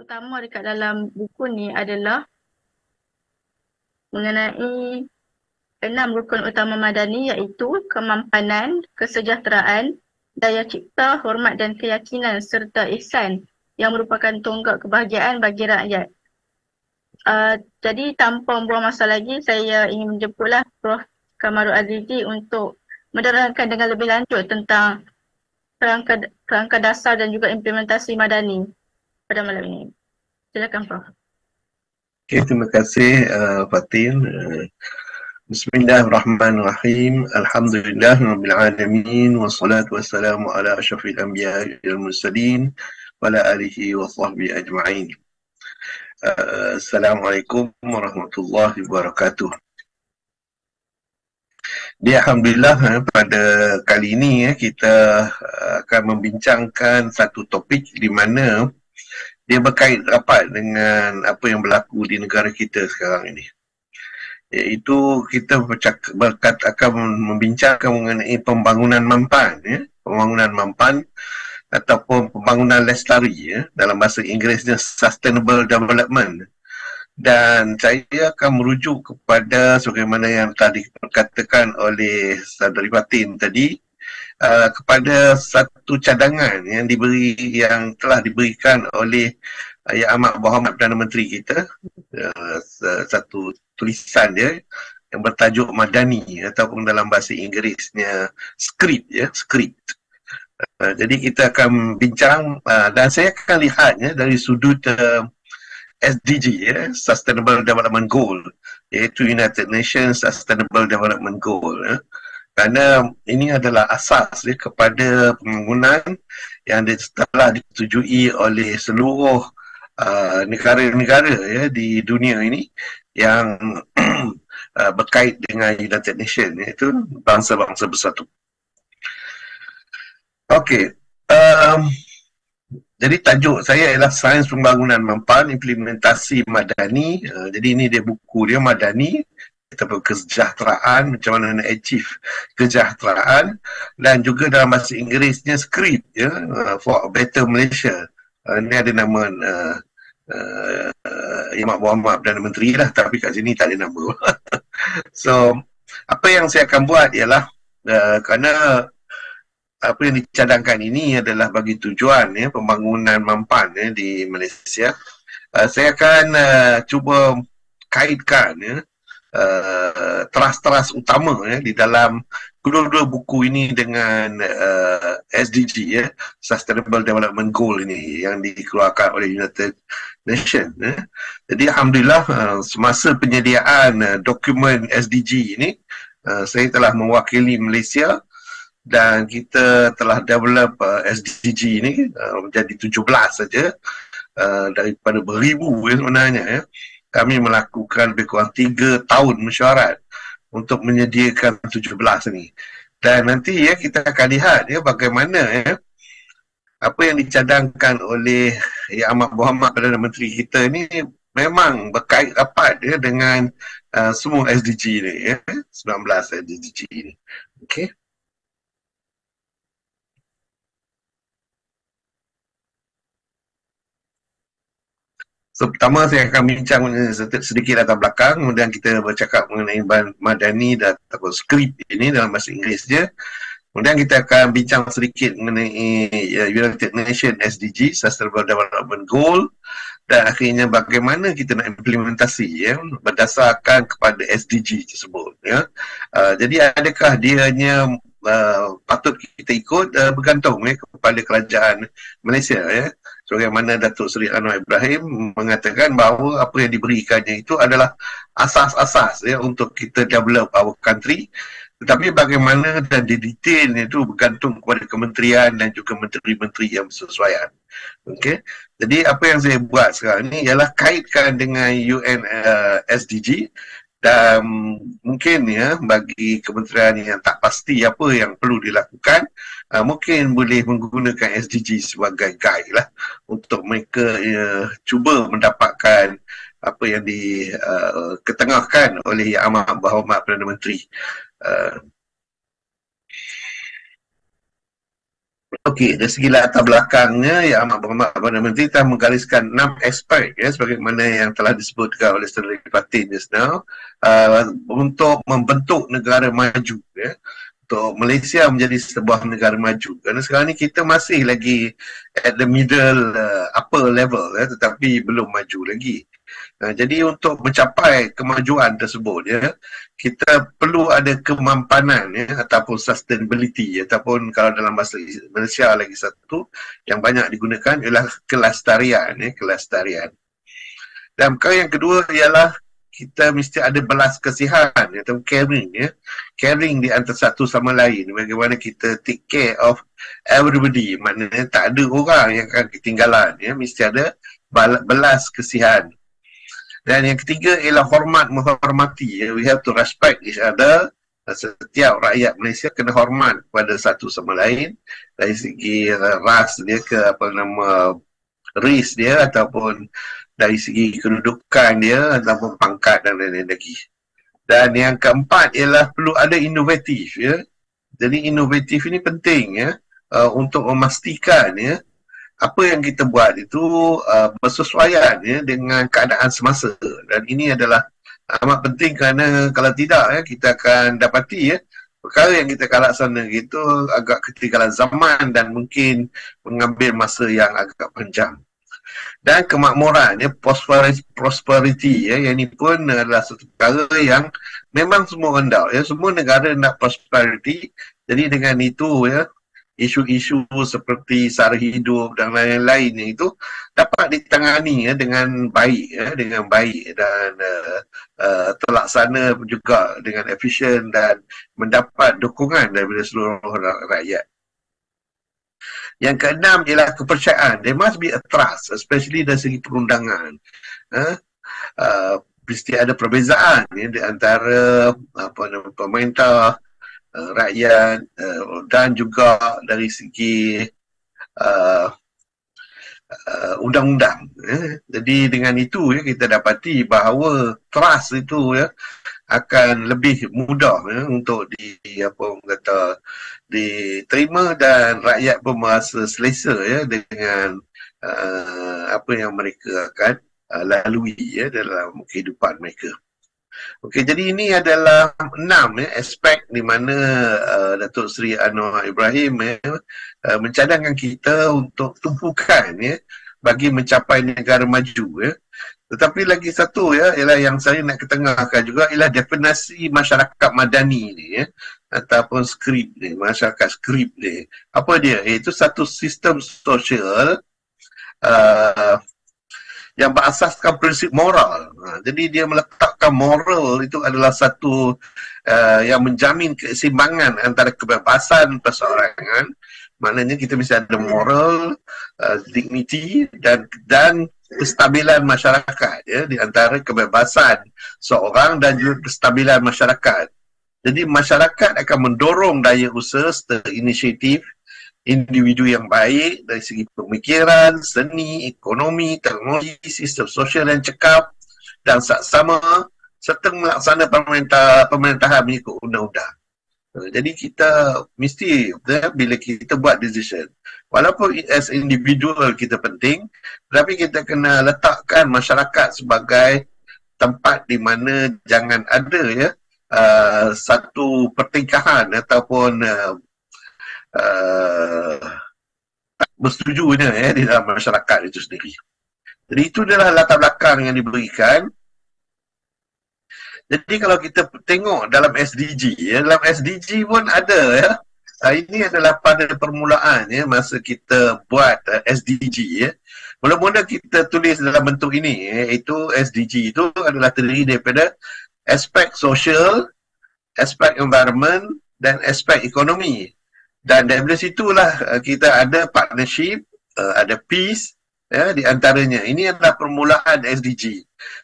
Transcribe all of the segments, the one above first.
utama dekat dalam buku ni adalah mengenai 6 rukun utama madani, iaitu kemampanan, kesejahteraan, daya cipta, hormat dan keyakinan serta ihsan yang merupakan tonggak kebahagiaan bagi rakyat. Jadi tanpa membuang masa lagi, saya ingin menjemputlah Prof. Kamarul Azizi untuk menerangkan dengan lebih lanjut tentang kerangka dasar dan juga implementasi madani pada malam ini. Silakan Prof. Okay, terima kasih Fatin. Bismillahirrahmanirrahim. Alhamdulillah rabbil alamin wassalatu wassalamu ala asyrafil anbiya'i wal mursalin wa ala alihi wa sahbihi ajma'in. Assalamualaikum warahmatullahi wabarakatuh. Alhamdulillah, pada kali ini kita akan membincangkan satu topik di mana dia berkait rapat dengan apa yang berlaku di negara kita sekarang ini. Iaitu kita akan membincangkan mengenai pembangunan mampan, pembangunan mampan ataupun pembangunan lestari, dalam bahasa Inggerisnya Sustainable Development. Dan saya akan merujuk kepada sebagaimana yang tadi dikatakan oleh Saudari Fatin tadi, kepada satu cadangan yang telah diberikan oleh Yang Amat Berhormat Perdana Menteri kita, satu tulisan dia yang bertajuk Madani ataupun dalam bahasa Inggerisnya script. Jadi kita akan bincang dan saya akan lihatnya dari sudut SDG, Sustainable Development Goal, iaitu United Nations Sustainable Development Goal. Kerana ini adalah asas kepada pembangunan yang telah disetujui oleh seluruh negara-negara di dunia ini yang berkait dengan United Nations, iaitu bangsa-bangsa bersatu. Okey. Jadi tajuk saya ialah Sains Pembangunan Mampan Implementasi Madani. Jadi ini dia buku dia, Madani, kesejahteraan, macam mana nak achieve kesejahteraan, dan juga dalam bahasa Inggerisnya script, for a better Malaysia. Ini ada nama Yang Amat Berhormat Perdana Menteri lah, tapi kat sini tak ada nama. So apa yang saya akan buat ialah kerana apa yang dicadangkan ini adalah bagi tujuan pembangunan mampan di Malaysia. Saya akan cuba kaitkan teras-teras utama di dalam kedua-dua buku ini dengan SDG, Sustainable Development Goal ini yang dikeluarkan oleh United Nations. Jadi Alhamdulillah, semasa penyediaan dokumen SDG ini, saya telah mewakili Malaysia dan kita telah develop SDG ini menjadi 17 saja daripada beribu sebenarnya. Kami melakukan lebih kurang 3 tahun mesyuarat untuk menyediakan 17 ini. Dan nanti kita akan lihat bagaimana apa yang dicadangkan oleh Yang Amat Berhormat Perdana Menteri kita ini memang berkait rapat dengan semua SDG ini, 19 SDG ini. Okey. So, pertama saya akan bincang sedikit latar belakang, kemudian kita bercakap mengenai Madani ataupun skrip ini dalam bahasa Inggeris je. Kemudian kita akan bincang sedikit mengenai United Nations SDG, Sustainable Development Goal, dan akhirnya bagaimana kita nak implementasi berdasarkan kepada SDG tersebut. Jadi adakah dianya patut kita ikut, bergantung kepada kerajaan Malaysia. Sebagaimana Datuk Seri Anwar Ibrahim mengatakan bahawa apa yang diberikannya itu adalah asas-asas untuk kita develop our country. Tetapi bagaimana dan detailnya itu bergantung kepada kementerian dan juga menteri-menteri yang bersesuaian. Okey. Jadi apa yang saya buat sekarang ni ialah kaitkan dengan UN SDG, dan mungkin bagi kementerian yang tak pasti apa yang perlu dilakukan, mungkin boleh menggunakan SDG sebagai guide lah untuk mereka cuba mendapatkan apa yang diketengahkan oleh Yang Amat Berhormat Perdana Menteri. Okey, dari segi latar belakangnya, Yang Amat Berhormat Perdana Menteri telah menggariskan 6 aspek sebagaimana yang telah disebutkan oleh Seri Patin just now, untuk membentuk negara maju untuk Malaysia menjadi sebuah negara maju. Kerana sekarang ni kita masih lagi at the middle upper level tetapi belum maju lagi. Jadi untuk mencapai kemajuan tersebut kita perlu ada kemampanan ataupun sustainability, ataupun kalau dalam bahasa Malaysia lagi satu yang banyak digunakan ialah kelestarian kelestarian. Dan perkara yang kedua ialah kita mesti ada belas kasihan atau caring caring di antara satu sama lain, bagaimana kita take care of everybody, maknanya tak ada orang yang akan ketinggalan mesti ada belas kasihan. Dan yang ketiga ialah hormat menghormati. We have to respect each other. Setiap rakyat Malaysia kena hormat kepada satu sama lain dari segi ras dia ke race dia, ataupun dari segi kedudukan dia, ataupun pangkat dan lain-lain lagi. Dan yang keempat ialah perlu ada inovatif Jadi inovatif ini penting untuk memastikan apa yang kita buat itu bersesuaian dengan keadaan semasa, dan ini adalah amat penting kerana kalau tidak kita akan dapati perkara yang kita akan laksanakan itu agak ketinggalan zaman dan mungkin mengambil masa yang agak panjang. Dan kemakmuran prosperity yang ini pun adalah satu perkara yang memang semua rendah semua negara nak prosperity. Jadi dengan itu isu-isu seperti sara hidup dan lain-lain itu dapat ditangani dengan baik dan terlaksana juga dengan efisien dan mendapat dukungan daripada seluruh rakyat. Yang keenam ialah kepercayaan. There must be a trust, especially dari segi perundangan. Mesti ada perbezaan di antara pemerintah, rakyat, dan juga dari segi undang-undang. Jadi dengan itu kita dapati bahawa trust itu akan lebih mudah untuk diterima, dan rakyat pun merasa selesa dengan apa yang mereka akan lalui dalam kehidupan mereka. Okey, jadi ini adalah 6 aspek di mana Datuk Seri Anwar Ibrahim mencadangkan kita untuk tumpukan bagi mencapai negara maju. Tetapi lagi satu ialah yang saya nak ketengahkan juga ialah definisi masyarakat madani ni ataupun skrip ni, masyarakat skrip ni. Apa dia? Itu satu sistem sosial yang berasaskan prinsip moral. Jadi dia meletakkan moral itu adalah satu yang menjamin keseimbangan antara kebebasan perseorangan. Maknanya kita mesti ada moral, dignity dan kestabilan masyarakat di antara kebebasan seorang dan juga kestabilan masyarakat. Jadi masyarakat akan mendorong daya usaha serta inisiatif individu yang baik dari segi pemikiran, seni, ekonomi, teknologi, sistem sosial yang cekap dan saksama serta melaksana pemerintahan mengikut undang-undang. Jadi kita mesti bila kita buat decision, walaupun as individual kita penting, tapi kita kena letakkan masyarakat sebagai tempat di mana jangan ada satu pertingkahan ataupun tak bersetujunya di dalam masyarakat itu sendiri. Jadi itu adalah latar belakang yang diberikan. Jadi kalau kita tengok dalam SDG, dalam SDG pun ada ini adalah pada permulaan masa kita buat SDG mula-mula kita tulis dalam bentuk ini iaitu SDG itu adalah terdiri daripada aspek sosial, aspek environment dan aspek ekonomi. Dan dari situlah kita ada partnership, ada peace di antaranya. Ini adalah permulaan SDG.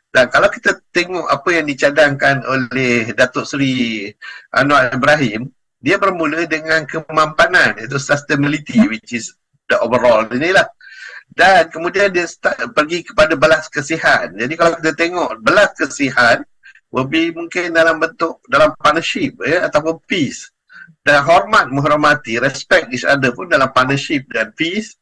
Dan kalau kita tengok apa yang dicadangkan oleh Datuk Seri Anwar Ibrahim, dia bermula dengan kemampanan, iaitu sustainability, which is the overall inilah. Dan kemudian dia pergi kepada belas kasihan. Jadi kalau kita tengok belas kasihan, mungkin dalam bentuk dalam partnership ataupun peace. dan hormat, menghormati, respect each other pun dalam partnership dan peace.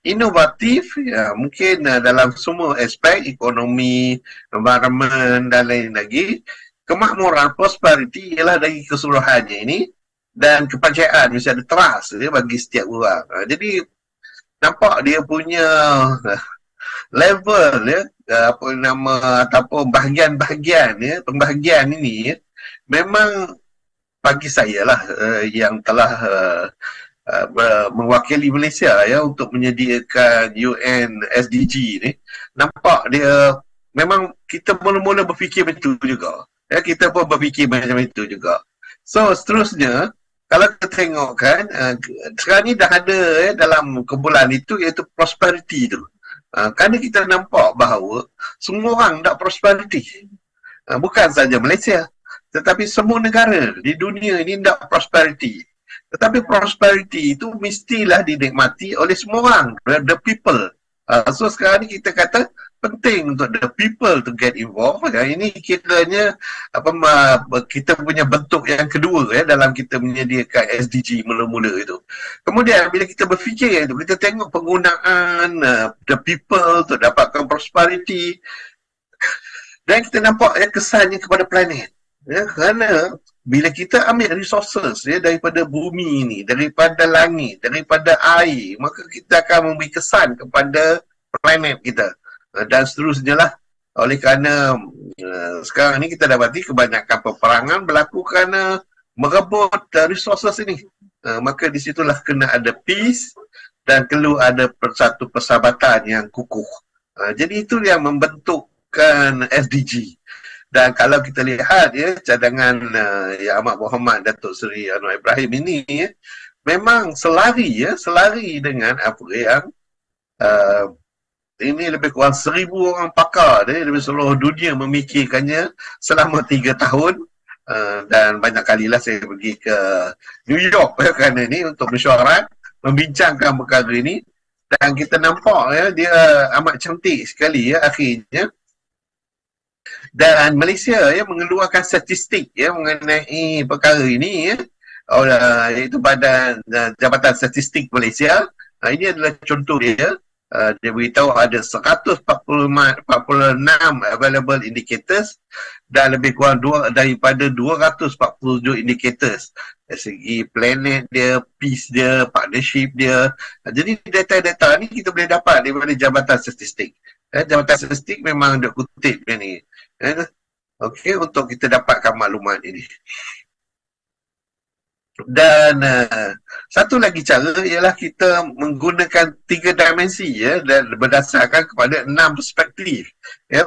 Inovatif, ya, mungkin dalam semua aspek, ekonomi, environment dan lain lagi. Kemakmuran, prosperity ialah dari keseluruhannya ini, dan kepercayaan, mesti ada trust dia bagi setiap orang. Jadi nampak dia punya level ya, apa nama, ataupun bahagian-bahagian ya, pembahagian ini ya, memang bagi saya lah yang telah mewakili Malaysia ya untuk menyediakan UN SDG ni, nampak dia memang kita mula-mula berfikir macam itu juga ya, kita pun berfikir macam itu juga. So seterusnya kalau kita tengok kan, sekarang ni dah ada dalam kumpulan itu iaitu prosperity tu. Kerana kita nampak bahawa semua orang nak prosperity. Bukan saja Malaysia, tetapi semua negara di dunia ini nak prosperity. Tetapi prosperity itu mestilah dinikmati oleh semua orang, the people. So sekarang ni kita kata penting untuk the people to get involved. Ini kiranya kita punya bentuk yang kedua dalam kita menyediakan SDG mula-mula itu. Kemudian bila kita berfikir itu, kita tengok penggunaan the people untuk dapatkan prosperity, dan kita nampak kesannya kepada planet. Kerana bila kita ambil resources daripada bumi ini, daripada langit, daripada air, maka kita akan memberi kesan kepada planet kita. Dan seterusnya lah. Oleh kerana sekarang ni kita dapati kebanyakan peperangan berlaku kerana merebut resources ini. Maka di situlah kena ada peace dan perlu ada satu persahabatan yang kukuh. Jadi itu yang membentukkan SDG. Dan kalau kita lihat cadangan Yang Amat Berhormat Datuk Seri Anwar Ibrahim ini memang selari dengan apa yang ini lebih kurang 1,000 orang pakar dari seluruh dunia memikirkannya selama 3 tahun. Dan banyak kalilah saya pergi ke New York kerana ini untuk mesyuarat, membincangkan perkara ini, dan kita nampak dia amat cantik sekali akhirnya. Dan Malaysia mengeluarkan statistik mengenai perkara ini iaitu Badan Jabatan Statistik Malaysia. Ini adalah contoh dia. Dia beritahu ada 146 available indicators dan lebih kurang daripada 247 indicators dari segi planet dia, peace dia, partnership dia. Jadi data-data ni kita boleh dapat daripada Jabatan Statistik. Jabatan Statistik memang dia kutip ni. Okey, untuk kita dapatkan maklumat ini. Dan satu lagi cara ialah kita menggunakan 3 dimensi dan berdasarkan kepada 6 perspektif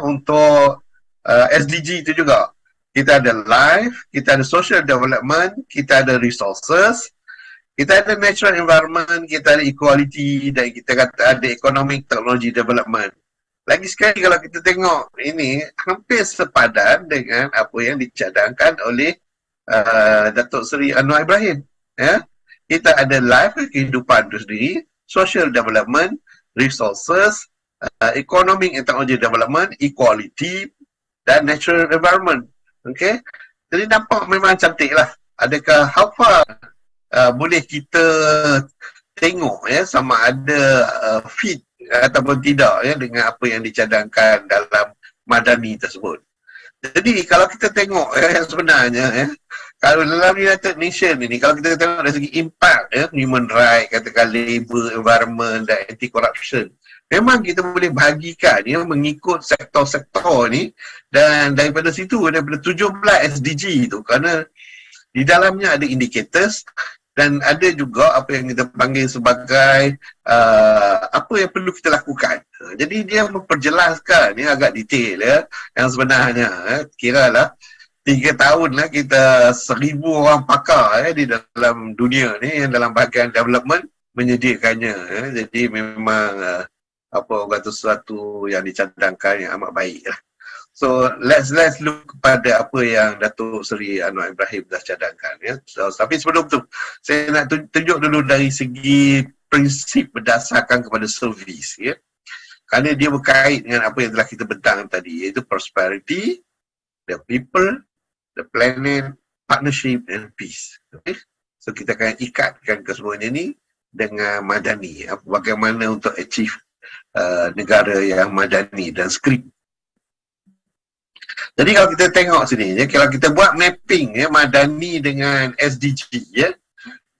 untuk SDG itu juga. Kita ada life, kita ada social development, kita ada resources, kita ada natural environment, kita ada equality, dan kita kata ada economic technology development. Lagi sekali kalau kita tengok ini hampir sepadan dengan apa yang dicadangkan oleh Datuk Seri Anwar Ibrahim. Kita ada life, kehidupan itu sendiri, social development, resources, economic and technology development, equality dan natural environment. Okay? Jadi nampak memang cantik lah. Adakah how far boleh kita tengok sama ada fit ataupun tidak dengan apa yang dicadangkan dalam Madani tersebut. Jadi kalau kita tengok yang sebenarnya kalau dalam United Nations ini, kalau kita tengok dari segi impact human right, katakan labor, environment dan anti-corruption, memang kita boleh bahagikan mengikut sektor-sektor ni, dan daripada situ, daripada 17 SDG itu, kerana di dalamnya ada indicators dan ada juga apa yang kita panggil sebagai apa yang perlu kita lakukan. Jadi dia memperjelaskan agak detail yang sebenarnya kiralah 3 tahun lah kita 1,000 orang pakar di dalam dunia ni yang dalam bahagian development menyediakannya. Jadi memang apa orang tu sesuatu yang dicadangkan yang amat baik lah. So let's look kepada apa yang Datuk Seri Anwar Ibrahim dah cadangkan. So, tapi sebelum tu saya nak tunjuk dulu dari segi prinsip berdasarkan kepada servis. Kerana dia berkait dengan apa yang telah kita bentang tadi, iaitu prosperity, the people, the planet, partnership and peace. Okay? So kita akan ikatkan kesemuanya ni dengan madani. Bagaimana untuk achieve negara yang madani dan skrip. Jadi kalau kita tengok sini, kalau kita buat mapping madani dengan SDG,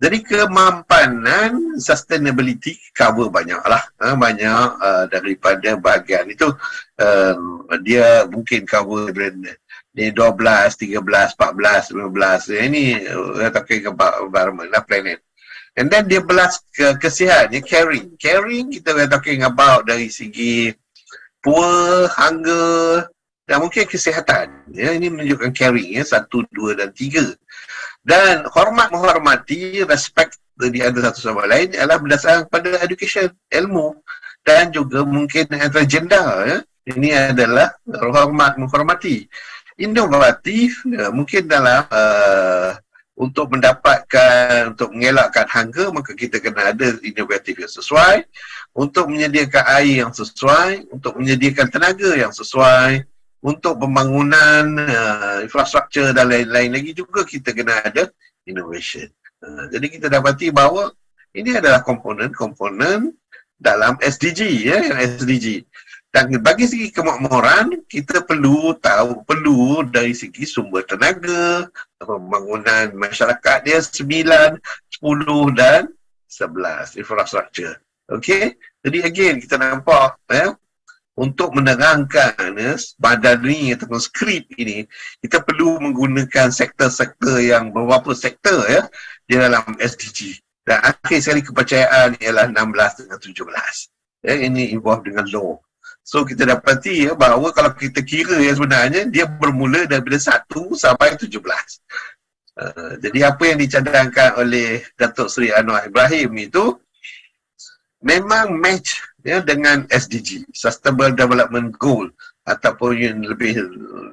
jadi kemampanan sustainability cover banyak lah. Banyak daripada bahagian itu. Dia mungkin cover di 12, 13, 14, 15. Ini talking about environment lah, planet. And then dia belas kesihan, caring. Caring kita talking about dari segi poor, hunger, dan mungkin kesihatan. Ini menunjukkan caring, 1, 2 dan 3. Dan hormat menghormati, respect di antara satu sama lain adalah berdasarkan pada education, ilmu, dan juga mungkin antara gender. Ini adalah hormat menghormati. Inovatif, mungkin dalam untuk mendapatkan, untuk mengelakkan hunger, maka kita kena ada inovatif yang sesuai, untuk menyediakan air yang sesuai, untuk menyediakan tenaga yang sesuai, untuk pembangunan infrastruktur dan lain-lain lagi juga kita kena ada innovation. Jadi kita dapati bahawa ini adalah komponen-komponen dalam SDG, yang SDG. Dan bagi segi kemakmuran, kita perlu dari segi sumber tenaga, pembangunan masyarakat dia 9, 10 dan 11 infrastruktur. Okey? Jadi again kita nampak untuk menerangkan madani ataupun skrip ini, kita perlu menggunakan sektor-sektor yang beberapa sektor di dalam SDG. Dan akhir sekali kepercayaan ialah 16 dengan 17. Ini involved dengan law. So kita dapati bahawa kalau kita kira sebenarnya dia bermula daripada 1 sampai 17. Jadi apa yang dicadangkan oleh Datuk Seri Anwar Ibrahim itu memang match dengan SDG, Sustainable Development Goal, ataupun yang lebih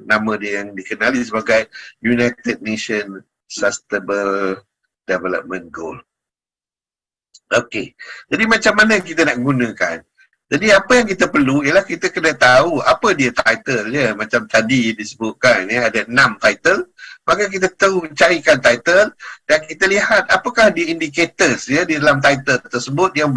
nama dia yang dikenali sebagai United Nations Sustainable Development Goal. Okey. Jadi macam mana kita nak gunakan? Jadi apa yang kita perlu ialah kita kena tahu apa dia title dia. Macam tadi disebutkan ada 6 title. Maka kita tahu carikan title dan kita lihat apakah di indicators di dalam title tersebut yang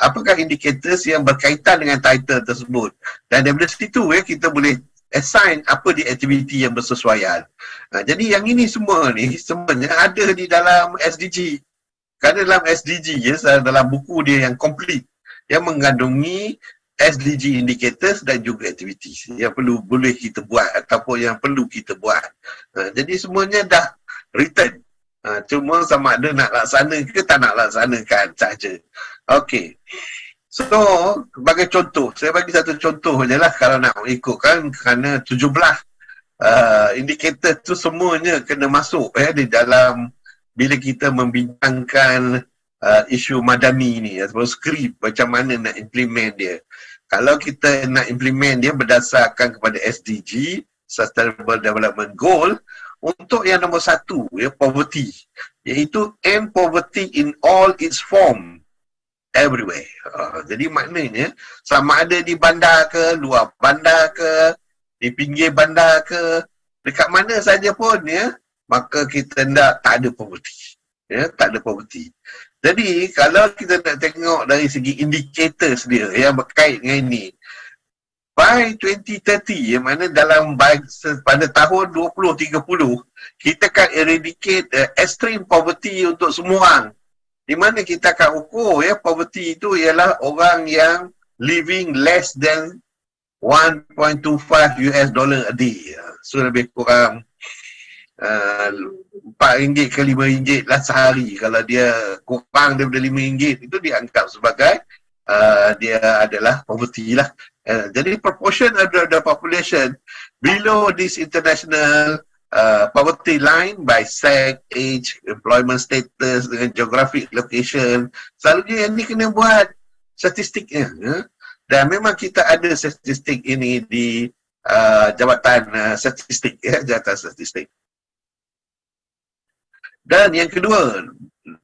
apakah indicators yang berkaitan dengan title tersebut. Dan daripada situ kita boleh assign apa di aktiviti yang bersesuaian. Jadi yang ini semua ni sebenarnya ada di dalam SDG. Kerana dalam SDG dalam buku dia yang complete, yang mengandungi SDG indicators dan juga activities yang boleh kita buat ataupun yang perlu kita buat. Jadi semuanya dah written. Cuma sama ada nak laksana ke tak nak laksanakan saja. Okey. So, sebagai contoh, saya bagi satu contoh je lah kalau nak ikutkan, kerana 17 indikator tu semuanya kena masuk di dalam bila kita membincangkan isu madani ni ataupun skrip macam mana nak implement dia. Kalau kita nak implement dia berdasarkan kepada SDG, Sustainable Development Goal, untuk yang nombor 1 poverty, iaitu end poverty in all its form everywhere. Jadi maknanya sama ada di bandar ke, luar bandar ke, di pinggir bandar ke, dekat mana saja pun maka kita tak ada poverty. Tak ada poverty. Jadi kalau kita nak tengok dari segi indicators dia yang berkait dengan ini, by 2030, yang mana dalam pada tahun 2030, kita akan eradicate extreme poverty untuk semua orang. Di mana kita akan ukur poverty itu ialah orang yang living less than 1.25 US dollar a day. So lebih kurang RM4 ke RM5 lah sehari. Kalau dia kurang daripada RM5 itu dianggap sebagai dia adalah poverty lah. Jadi proportion of the population below this international poverty line by sex, age, employment status dengan geographic location, selalunya yang ni kena buat statistiknya. Dan memang kita ada statistik ini di Jabatan Statistik, Jabatan Statistik. Dan yang kedua,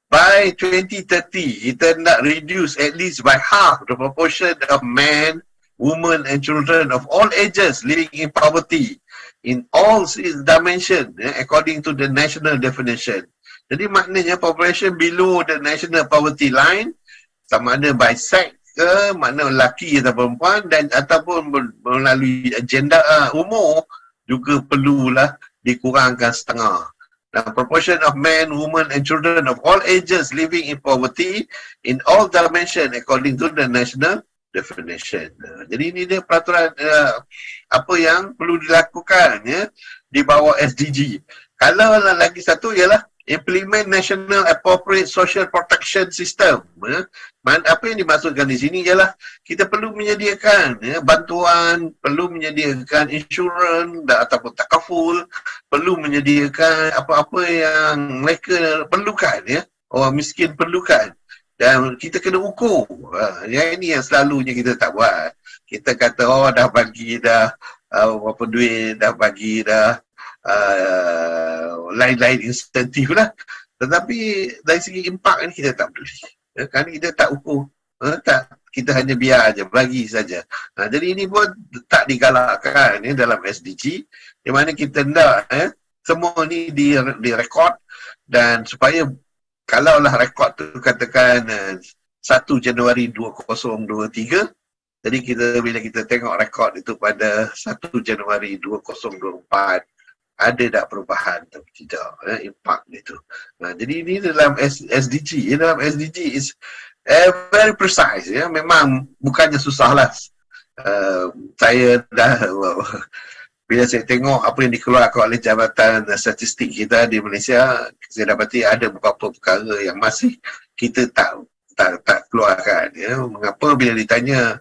by 2030, kita nak reduce at least by half the proportion of men, women and children of all ages living in poverty in all its dimensions according to the national definition. Jadi maknanya population below the national poverty line, sama ada by sex ke, makna lelaki atau perempuan, dan ataupun melalui agenda umur juga perlulah dikurangkan setengah. The proportion of men, women and children of all ages living in poverty in all dimensions according to the national definition. Jadi ini dia peraturan apa yang perlu dilakukan ya di bawah SDG. Kalau lagi satu ialah implement national appropriate social protection system. Apa yang dimaksudkan di sini ialah kita perlu menyediakan bantuan, perlu menyediakan insurans ataupun takaful, perlu menyediakan apa-apa yang mereka perlukan orang miskin perlukan. Dan kita kena ukur. Yang ini yang selalunya kita tak buat. Kita kata dah bagi dah berapa duit, dah bagi dah lain-lain insentif lah. Tetapi dari segi impak ni kita tak boleh. Kerana kita tak ukur. Kita hanya biar aja, bagi saja. Jadi ini pun tak digalakkan dalam SDG. Di mana kita nak semua ni direkod dan supaya kalaulah rekod tu katakan 1 Januari 2023, jadi bila kita tengok rekod itu pada 1 Januari 2024, ada tak perubahan atau tidak impak itu. Jadi ini dalam SDG, dalam SDG is very precise memang bukannya susah lah. Saya dah bila saya tengok apa yang dikeluarkan oleh Jabatan Statistik kita di Malaysia, saya dapati ada beberapa perkara yang masih kita tak keluarkan. Mengapa bila ditanya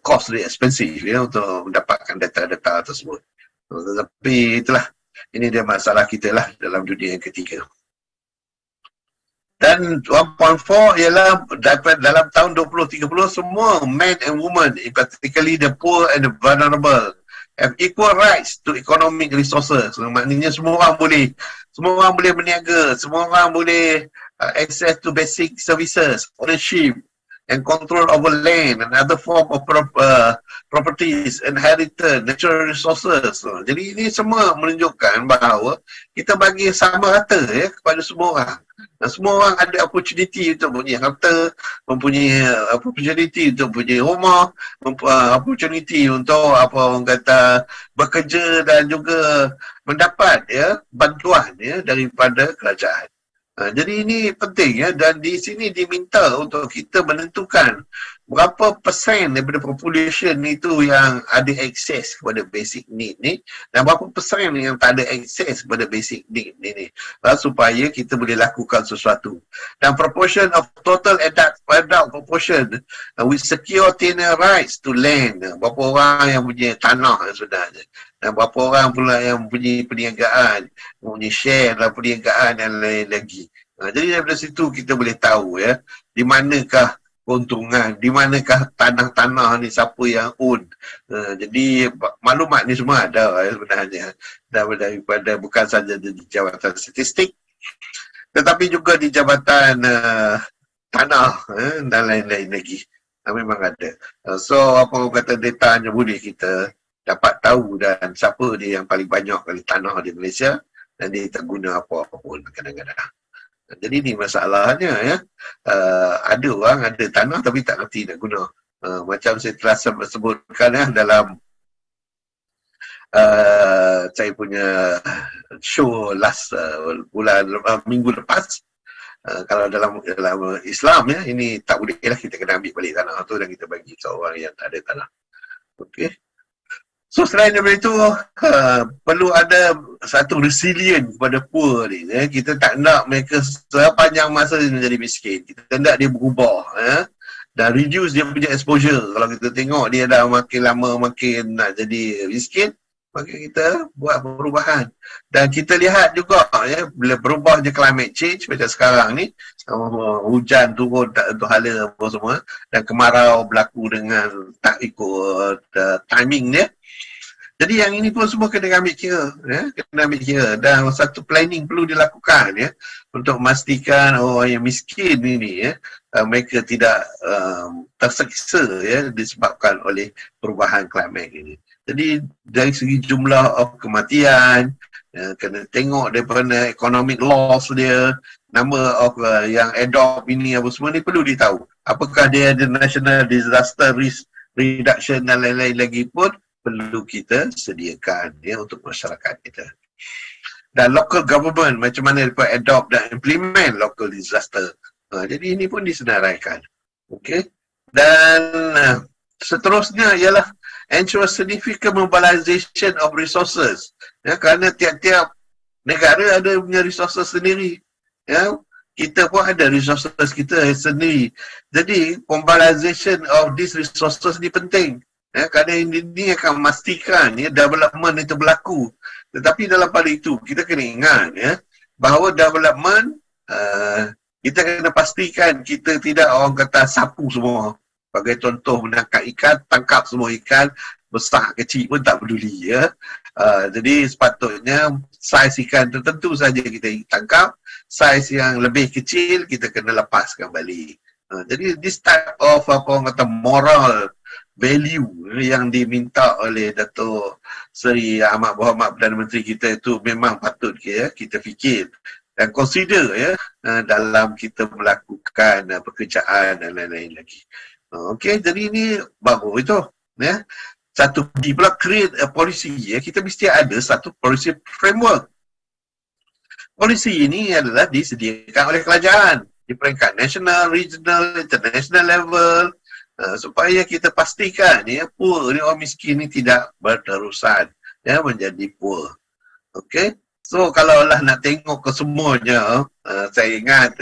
costly expensive untuk mendapatkan data-data tersebut. Tetapi itulah, ini dia masalah kita lah dalam dunia yang ketiga. Dan 1.4 ialah dalam tahun 2030 semua men and women, particularly the poor and the vulnerable, have equal rights to economic resources. Maknanya semua orang boleh berniaga, semua orang boleh access to basic services, ownership and control over land and other form of properties, inheritance, natural resources. Jadi ini semua menunjukkan bahawa kita bagi sama rata kepada semua orang. Dan semua orang ada opportunity untuk punya harta, mempunyai opportunity untuk punya rumah, opportunity untuk orang kata bekerja dan juga mendapat bantuan daripada kerajaan. Jadi ini penting dan di sini diminta untuk kita menentukan berapa persen daripada population itu yang ada akses kepada basic need ni dan berapa persen yang tak ada akses kepada basic need ni supaya kita boleh lakukan sesuatu. Dan proportion of total adult population with secure tenure rights to land, berapa orang yang punya tanah sebenarnya, dan berapa orang pula yang punya perniagaan, punya share dalam perniagaan dan lain lagi. Jadi daripada situ kita boleh tahu di manakah keuntungan, di manakah tanah-tanah ni, siapa yang own. Jadi maklumat ni semua ada sebenarnya daripada bukan saja di Jabatan Statistik tetapi juga di Jabatan Tanah dan lain-lain lagi. Memang ada. So apa kata datanya boleh kita dapat tahu dan siapa dia yang paling banyak kali tanah di Malaysia dan dia tak guna apa-apa pun kadang-kadang. Jadi ni masalahnya ada orang ada tanah tapi tak kerti nak guna. Macam saya telah sebutkan dalam saya punya show last minggu lepas. Kalau dalam Islam ini tak boleh lah, kita kena ambil balik tanah tu dan kita bagi seorang yang tak ada tanah. Okey. So selain daripada itu, perlu ada satu resilient kepada poor ni. Kita tak nak mereka sepanjang masa menjadi miskin. Kita nak dia berubah. Dan reduce dia punya exposure. Kalau kita tengok dia dah makin lama makin nak jadi miskin, maka kita buat perubahan. Dan kita lihat juga bila berubahnya climate change macam sekarang ni, hujan turun tak tentu hala apa semua, dan kemarau berlaku dengan tak ikut timing dia. Jadi yang ini pun semua kena ambil kira, kena ambil kira, dan satu planning perlu dilakukan untuk memastikan orang yang miskin ini mereka tidak terseksa disebabkan oleh perubahan climate ini. Jadi dari segi jumlah kematian, Kena tengok daripada economic loss dia, number of yang adopt ini apa semua ni perlu ditahu. Apakah dia ada national disaster risk reduction dan lain-lain lagi pun perlu kita sediakan ya untuk masyarakat kita. Dan local government macam mana mereka adopt dan implement local disaster. Jadi ini pun disenaraikan. Okey. Dan seterusnya ialah ensure significant mobilization of resources. Ya, kerana tiap-tiap negara ada punya resources sendiri. Ya, kita pun ada resources kita sendiri. Jadi, mobilization of these resources ni penting. Ya, kerana ini akan memastikan ya, development itu berlaku. Tetapi dalam pada itu, kita kena ingat ya, bahawa development, kita kena pastikan kita tidak orang kata sapu semua. Sebagai contoh menangkap ikan, tangkap semua ikan, besar kecil pun tak peduli ya. Jadi sepatutnya saiz ikan tertentu saja kita tangkap, saiz yang lebih kecil kita kena lepaskan balik. Jadi this type of apa orang kata moral value yang diminta oleh Dato' Seri Ahmad Mohamad Perdana Menteri kita itu memang patut ya, kita fikir dan consider ya dalam kita melakukan pekerjaan dan lain-lain lagi. Okey, jadi ini bagus itu ya. Satu pula create a policy ya, kita mesti ada satu policy framework. Polisi ini adalah disediakan oleh kerajaan di peringkat national, regional, international level supaya kita pastikan ya poor ni, orang miskin ni tidak berterusan ya menjadi poor. Okey. So kalau lah nak tengok ke semuanya, saya ingat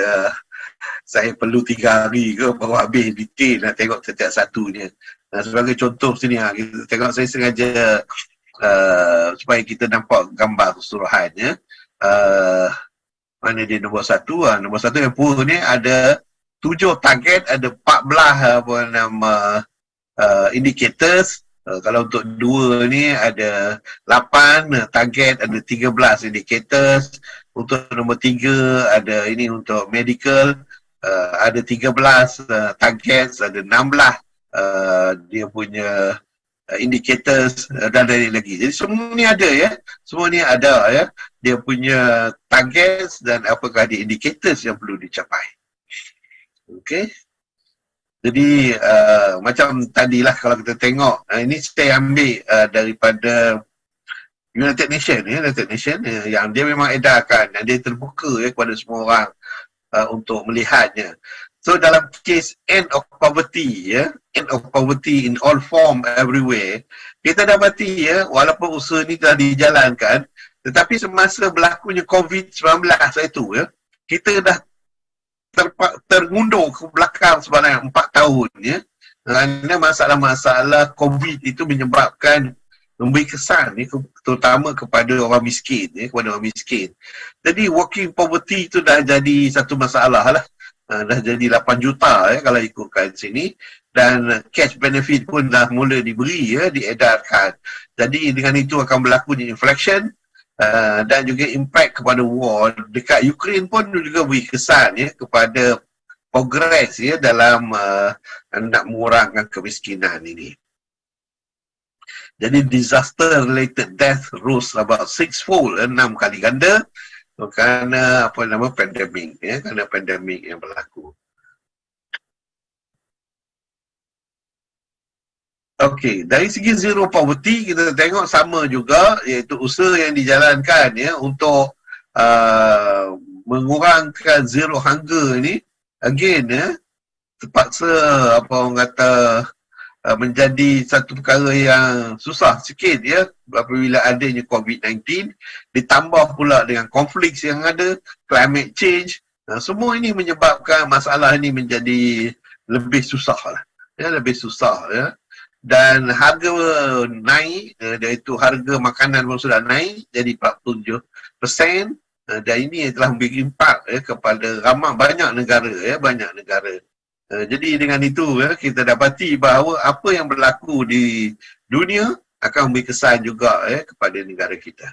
saya perlu 3 hari ke baru habis detail nak tengok setiap satunya. Sebagai contoh sini, kita tengok, saya sengaja supaya kita nampak gambar keseluruhannya. Mana dia nombor 1? Nombor 1 yang poor ni ada 7 target, ada 14 apa nama indicators. Kalau untuk 2 ni ada 8 target, ada 13 indicators. Untuk nombor 3 ada ini untuk medical, ada 13 targets, ada 16 dia punya indicators dan lain lagi. Jadi semua ni ada ya. Semua ni ada ya. Dia punya targets dan apakah ada indicators yang perlu dicapai. Okey. Jadi macam tadilah kalau kita tengok, ini saya ambil daripada United Nations ya, United Nations yang dia memang edarkan dan dia terbuka ya kepada semua orang untuk melihatnya. So dalam kes end of poverty ya, end of poverty in all form everywhere, kita dapati ya, walaupun usaha ni telah dijalankan, tetapi semasa berlakunya COVID-19 itu ya, kita dah terundur ke belakang sebanyak 4 tahun ya. Kerana masalah-masalah COVID itu menyebabkan memberi kesan ya, terutama kepada orang miskin ya, kepada orang miskin. Jadi working poverty itu dah jadi satu masalah lah. Dah jadi 8 juta ya kalau ikutkan sini, dan cash benefit pun dah mula diberi ya, diedarkan. Jadi dengan itu akan berlakunya inflation dan juga impact kepada war dekat Ukraine pun juga beri kesan ya kepada progress ya dalam nak mengurangkan kemiskinan ini. Jadi disaster related death rose about 6-fold, 6 kali ganda. Kerana apa nama pandemik ya, kerana pandemik yang berlaku. Okey, dari segi zero poverty kita tengok sama juga, iaitu usaha yang dijalankan ya untuk mengurangkan zero hunger ni, again ya, terpaksa apa orang kata menjadi satu perkara yang susah sikit ya apabila adanya COVID-19, ditambah pula dengan konflik yang ada, climate change, semua ini menyebabkan masalah ini menjadi lebih susah lah ya, lebih susah ya. Dan harga naik, iaitu harga makanan pun sudah naik jadi 47%, dan ini telah memberi impak ya kepada ramai banyak negara ya, banyak negara. Jadi dengan itu ya, kita dapati bahawa apa yang berlaku di dunia akan memberi kesan juga ya kepada negara kita.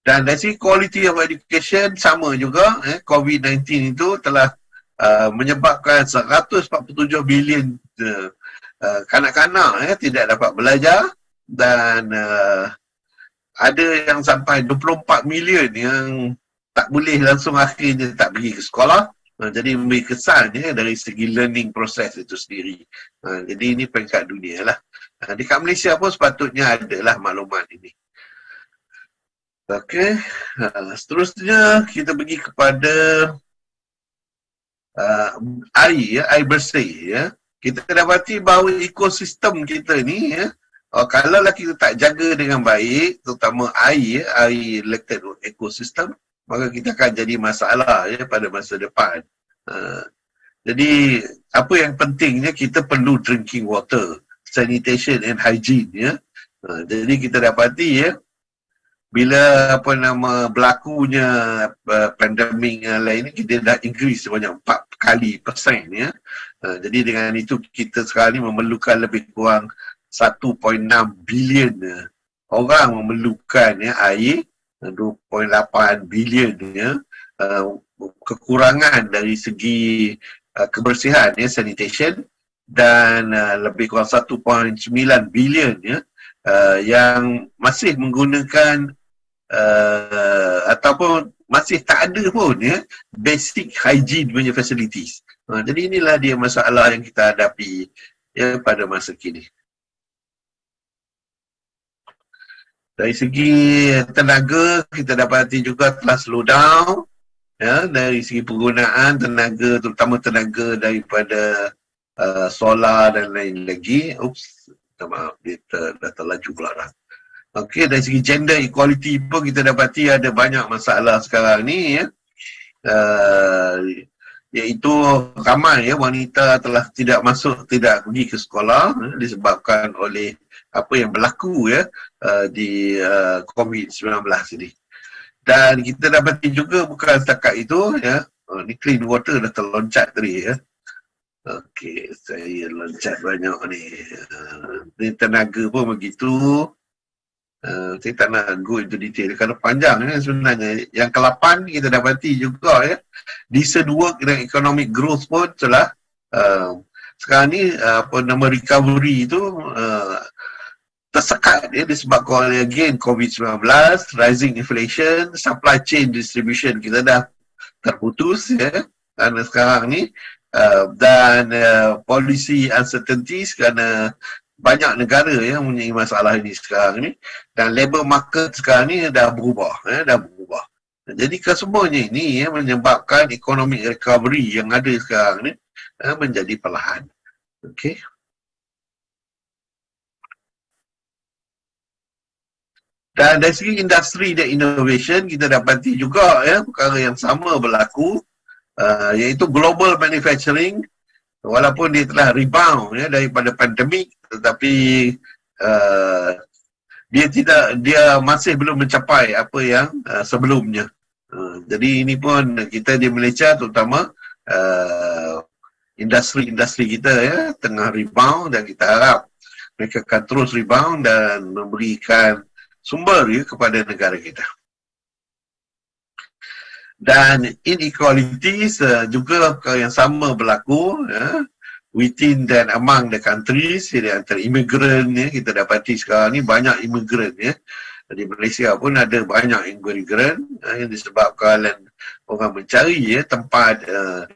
Dan dari segi quality of education sama juga ya, COVID-19 itu telah menyebabkan 147 bilion kanak-kanak ya tidak dapat belajar, dan ada yang sampai 24 million yang tak boleh langsung akhirnya tak pergi ke sekolah. Jadi memberi kesannya dari segi learning proses itu sendiri. Jadi ini peringkat dunia lah. Dekat Malaysia pun sepatutnya adalah maklumat ini. Okey, seterusnya kita pergi kepada air, air bersih. Ya. Kita dapati bahawa ekosistem kita ni, ya, kalaulah kita tak jaga dengan baik, terutama air, air related ekosistem, maka kita akan jadi masalah ya, pada masa depan. Jadi apa yang pentingnya, kita perlu drinking water, sanitation and hygiene. Ya. Jadi kita dapati ya, bila berlakunya pandemik lain ni, kita dah increase sebanyak 4% ya. Jadi dengan itu kita sekarang ni memerlukan lebih kurang 1.6 bilion orang memerlukan ya, air, 2.8 bilion ya, kekurangan dari segi kebersihan ya, sanitation, dan lebih kurang 1.9 bilion ya, yang masih menggunakan ataupun masih tak ada pun ya, basic hygiene punya facilities. Jadi inilah dia masalah yang kita hadapi ya, pada masa kini. Dari segi tenaga, kita dapati juga telah slow down ya, dari segi penggunaan tenaga, terutama tenaga daripada solar dan lain lagi. Maaf, dia dah terlaju pula dah. Okey, dari segi gender equality pun kita dapati ada banyak masalah sekarang ni ya. Iaitu ramai ya, wanita telah tidak pergi ke sekolah disebabkan oleh apa yang berlaku ya di COVID-19 ini. Dan kita dapati juga bukan setakat itu ya, ni clean water dah terloncat tadi ya. Okey, saya loncat banyak ni. Ni tenaga pun begitu. Saya tak nak go into detail kerana panjang ya, sebenarnya. Yang ke-8 kita dapati juga ya, decent work dan economic growth pun telah sekarang ni recovery itu tersekat ya, disebabkan oleh again COVID-19, rising inflation, supply chain distribution kita dah terputus ya, kerana sekarang ni dan policy uncertainties kerana banyak negara yang mempunyai masalah ini sekarang ni, dan labour market sekarang ni dah berubah ya, Jadi kesemuanya ini ya, menyebabkan economic recovery yang ada sekarang ni menjadi perlahan. Okey. Dan dari segi industri dan innovation, kita dapati juga ya, perkara yang sama berlaku, iaitu global manufacturing. Walaupun dia telah rebound ya, daripada pandemik, tetapi dia masih belum mencapai apa yang sebelumnya. Jadi ini pun kita di Malaysia, terutama industri-industri kita ya, tengah rebound, dan kita harap mereka akan terus rebound dan memberikan sumber ya, kepada negara kita. Dan inequalities juga perkara yang sama berlaku ya, within dan among the countries, jadi antara imigran ya, kita dapati sekarang ni banyak imigran ya. Di Malaysia pun ada banyak imigran yang disebabkan orang mencari ya, tempat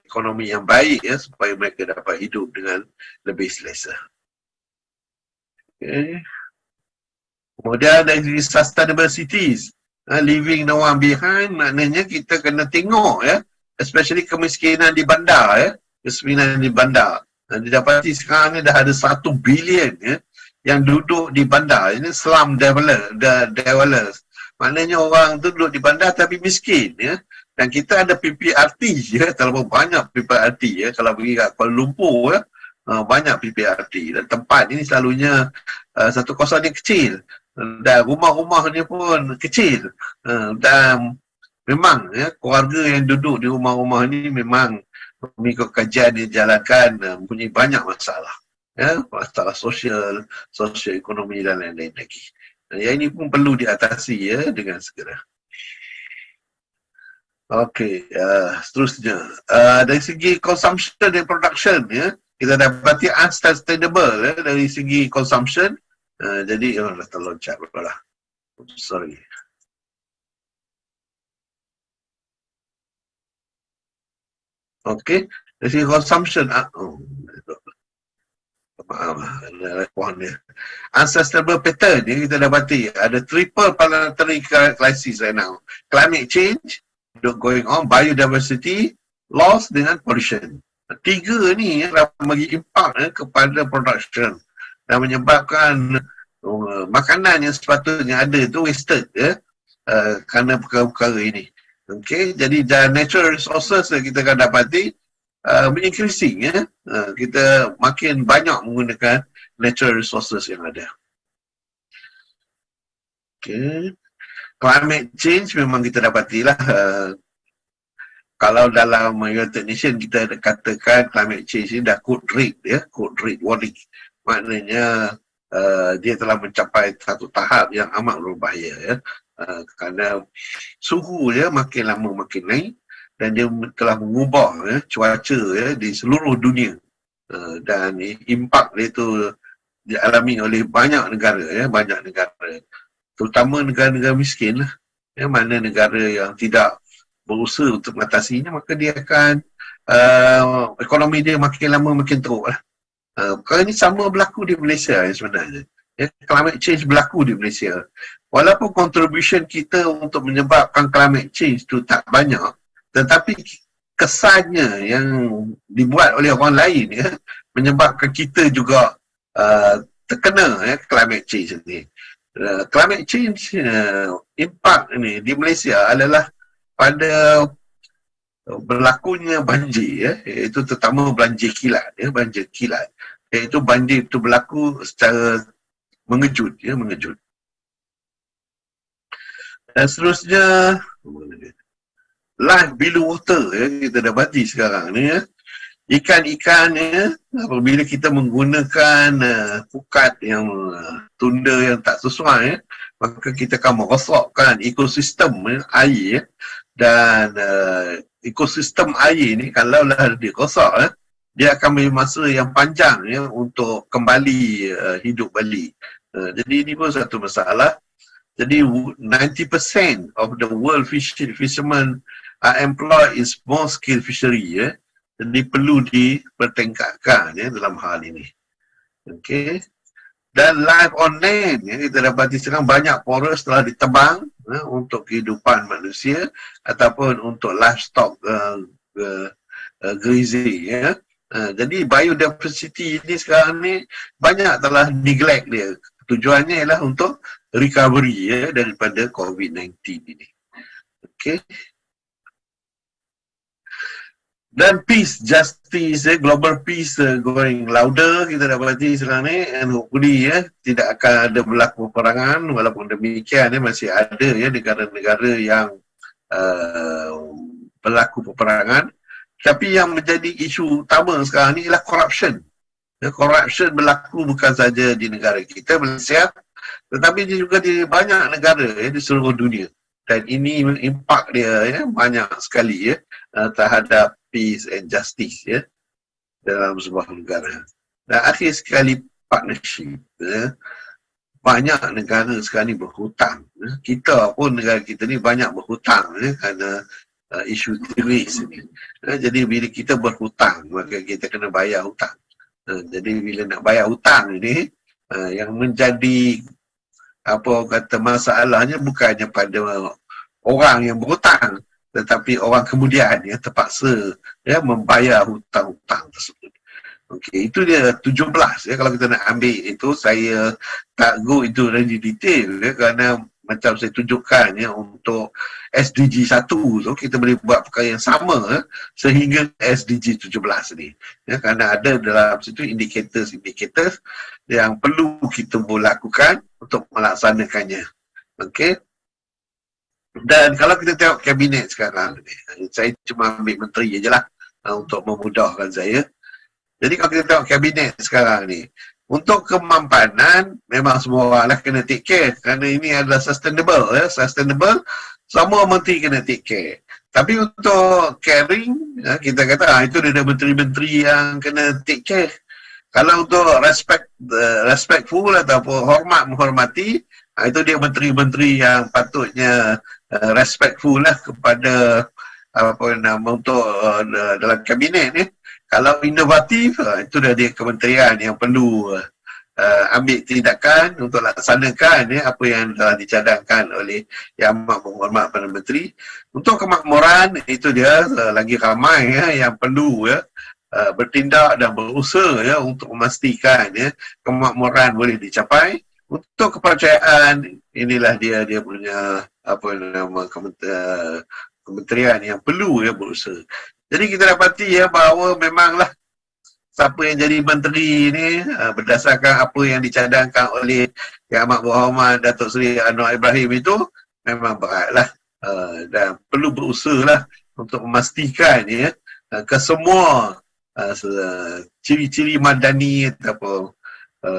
ekonomi yang baik ya, supaya mereka dapat hidup dengan lebih selesa. Okay. Kemudian dari sustainable cities, leaving no one behind, maknanya kita kena tengok ya, especially kemiskinan di bandar ya, kemiskinan di bandar. Didapati sekarang ni dah ada 1 bilion ya, yang duduk di bandar. Ini slum dwellers. Maknanya orang tu duduk di bandar tapi miskin ya. Dan kita ada PPRT ya, terlalu banyak PPRT ya. Kalau pergi kat Kuala Lumpur ya, banyak PPRT. Dan tempat ini selalunya satu kawasan yang kecil. Dan rumah-rumahnya pun kecil. Dan memang ya, keluarga yang duduk di rumah-rumah ni memang mengikut kajian yang dijalankan mempunyai banyak masalah. Ya, masalah sosial, ekonomi dan lain-lain lagi. Yang ini pun perlu diatasi ya, dengan segera. Okey, seterusnya. Dari segi consumption dan production ya, kita dapati unsustainable ya, dari segi consumption. Jadi dah terloncat lah. Sorry. Okay, dari consumption, maaf lah, ada respon dia. Unsustainable pattern yang kita dapati, ada triple planetary crisis right now. Climate change going on, biodiversity loss dengan pollution. Tiga ni dah bagi impak kepada production dan menyebabkan makanan yang sepatutnya ada tu wasted kerana perkara-perkara ini. Okay, jadi natural resources yang kita akan dapati increasing kita makin banyak menggunakan natural resources yang ada. Okay, climate change memang kita dapatilah kalau dalam United Nations kita katakan climate change ni dah code red warning, maknanya dia telah mencapai satu tahap yang amat berbahaya kerana suhu dia makin lama makin naik dan dia telah mengubah cuaca di seluruh dunia dan impak dia itu dialami oleh banyak negara terutama negara-negara miskin mana negara yang tidak berusaha untuk mengatasinya, maka dia akan ekonomi dia makin lama makin teruk lah. Perkara ini sama berlaku di Malaysia sebenarnya. Climate change berlaku di Malaysia. Walaupun contribution kita untuk menyebabkan climate change tu tak banyak, tetapi kesannya yang dibuat oleh orang lain menyebabkan kita juga terkena climate change ni. Climate change impact ni di Malaysia adalah pada berlakunya banjir iaitu terutama banjir kilat iaitu banjir itu berlaku secara mengejut dan seterusnya life below water kita dapati sekarang ni ikan-ikan apabila kita menggunakan pukat yang tunda yang tak sesuai maka kita akan merosakkan ekosistem air dan ekosistem air ni kalau lah dirosak dia akan beri masa yang panjang untuk kembali hidup balik. Jadi ini pun satu masalah. Jadi 90% of the world fishermen are employed in small scale fishery jadi perlu dipertingkatkan dalam hal ini. Okay. Dan life on land kita dapati sekarang banyak forest telah ditebang untuk kehidupan manusia ataupun untuk livestock grazing jadi biodiversity ini sekarang ni banyak telah neglect dia. Tujuannya ialah untuk recovery daripada COVID-19 ini. Okay. Dan peace, justice, global peace going louder kita dapati sekarang ni and hopefully tidak akan ada berlaku peperangan. Walaupun demikian masih ada negara-negara yang berlaku peperangan. Tapi yang menjadi isu utama sekarang ni ialah corruption. Corruption berlaku bukan saja di negara kita, Malaysia, tetapi juga di banyak negara di seluruh dunia. Dan ini impak dia banyak sekali terhadap peace and justice dalam sebuah negara. Dan akhir sekali partnership. Banyak negara sekarang ni berhutang. Kita pun negara kita ni banyak berhutang kerana isu teroris ni. Jadi bila kita berhutang, maka kita kena bayar hutang. Jadi bila nak bayar hutang ni, yang menjadi masalahnya bukannya pada orang yang berhutang, tetapi orang kemudian terpaksa membayar hutang-hutang tersebut. Okey, itu dia 17 kalau kita nak ambil itu, saya tak go into very detail kerana macam saya tunjukkan untuk SDG 1 so kita boleh buat perkara yang sama sehingga SDG 17 ni kerana ada dalam situ indicators yang perlu kita lakukan untuk melaksanakannya. Okey. Dan kalau kita tengok kabinet sekarang ni, saya cuma ambil menteri je lah untuk memudahkan saya. Jadi kalau kita tengok kabinet sekarang ni, untuk kemampanan memang semua orang lah kena take care kerana ini adalah sustainable sustainable, semua menteri kena take care. Tapi untuk caring kita kata itu dia menteri-menteri yang kena take care. Kalau untuk respectful ataupun menghormati Itu dia menteri-menteri yang patutnya respectful lah kepada apa nama untuk dalam kabinet ni. Kalau inovatif, itu dah dia kementerian yang perlu ambil tindakan untuk laksanakan apa yang telah dicadangkan oleh Yang Amat Berhormat Perdana Menteri. Untuk kemakmuran, itu dia lagi ramai yang perlu bertindak dan berusaha untuk memastikan kemakmuran boleh dicapai. Untuk kepercayaan, inilah dia punya apa nama kementerian yang perlu berusaha. Jadi kita dapati bahawa memanglah siapa yang jadi menteri ni berdasarkan apa yang dicadangkan oleh Yang Amat Berhormat Datuk Seri Anwar Ibrahim itu memang beratlah dan perlu berusaha lah untuk memastikan kesemua ciri-ciri madani ataupun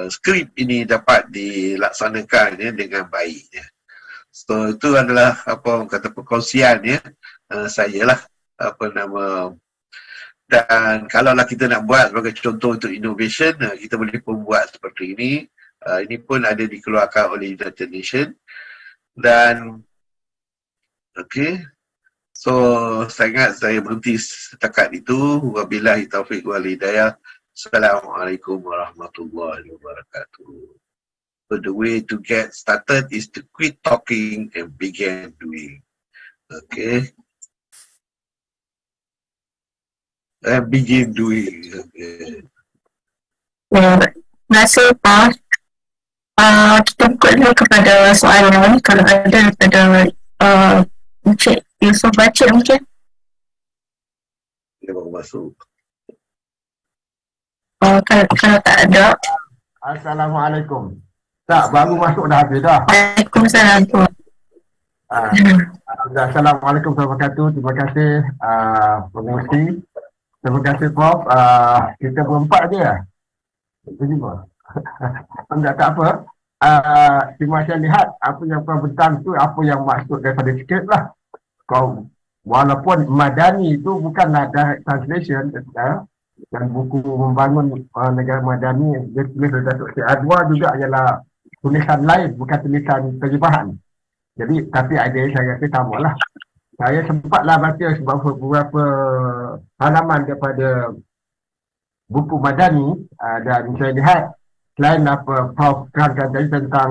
skrip ini dapat dilaksanakan dengan baik. So itu adalah apa kata perkongsian saya lah apa nama. Dan kalaulah kita nak buat sebagai contoh untuk innovation, kita boleh pun buat seperti ini. Ini pun ada dikeluarkan oleh United Nations. Dan okey. So saya ingat saya berhenti setakat itu. Wabillahi taufiq wal hidayah. Assalamualaikum warahmatullahi wabarakatuh. So the way to get started is to quit talking and begin doing. Okay. And begin doing. Okay. Terima kasih Pak. Kita buka dulu kepada soalan kalau ada daripada Encik Yusof baca mungkin. Dia baru masuk. Kalau tak ada. Assalamualaikum. Tak, baru masuk dah habis dah. Waalaikumsalam. Assalamualaikum warahmatullahi wabarakatuh. Terima kasih pengurusi. Terima kasih Prof. Kita berempat je lah. Itu juga. Tak apa. Cuma saya lihat apa yang Prof bentang tu, apa yang maksud daripada sikit lah. Walaupun madani itu bukanlah direct translation, dan buku membangun negara madani dia tulis oleh Datuk Seri Adwa juga ialah tulisan lain, bukan tulisan terjemahan. Jadi, tapi idea saya rasa sama lah. Saya sempatlah baca beberapa halaman daripada buku madani dan saya lihat selain apa Prof terangkan tadi tentang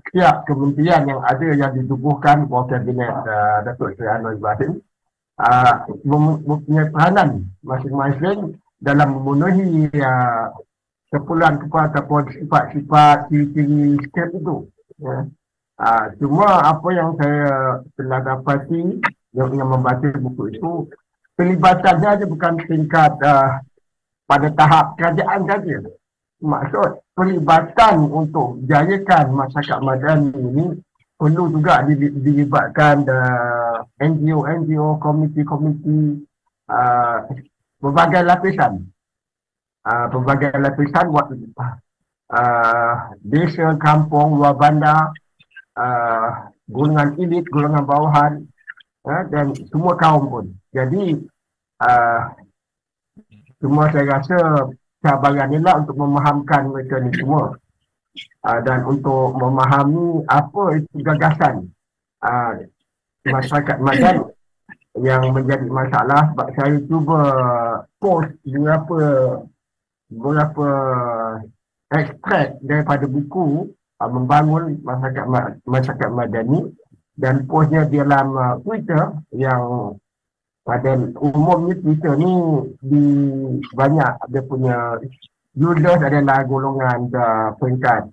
setiap kementerian yang ada yang ditubuhkan bawah kabinet Datuk Seri Anwar Ibrahim mempunyai peranan masing-masing dalam memenuhi keperluan ataupun sifat-sifat ciri-ciri skrip itu. Cuma apa yang saya telah dapati yang membaca buku itu, pelibatan saja bukan tingkat pada tahap kerajaan saja. Maksud pelibatan untuk jayakan masyarakat madani ini perlu juga dilibatkan NGO, komiti-komiti berbagai lapisan. Desa, kampung, luar bandar, golongan elit, golongan bawahan, dan semua kaum pun. Jadi, semua saya rasa cabaran inilah untuk memahamkan mereka ni semua. Dan untuk memahami apa itu gagasan masyarakat madani yang menjadi masalah. Sebab saya cuba post beberapa ekstrak daripada buku membangun masyarakat madani dan postnya di dalam Twitter yang pada umumnya Twitter ni banyak dia punya users adalah golongan peringkat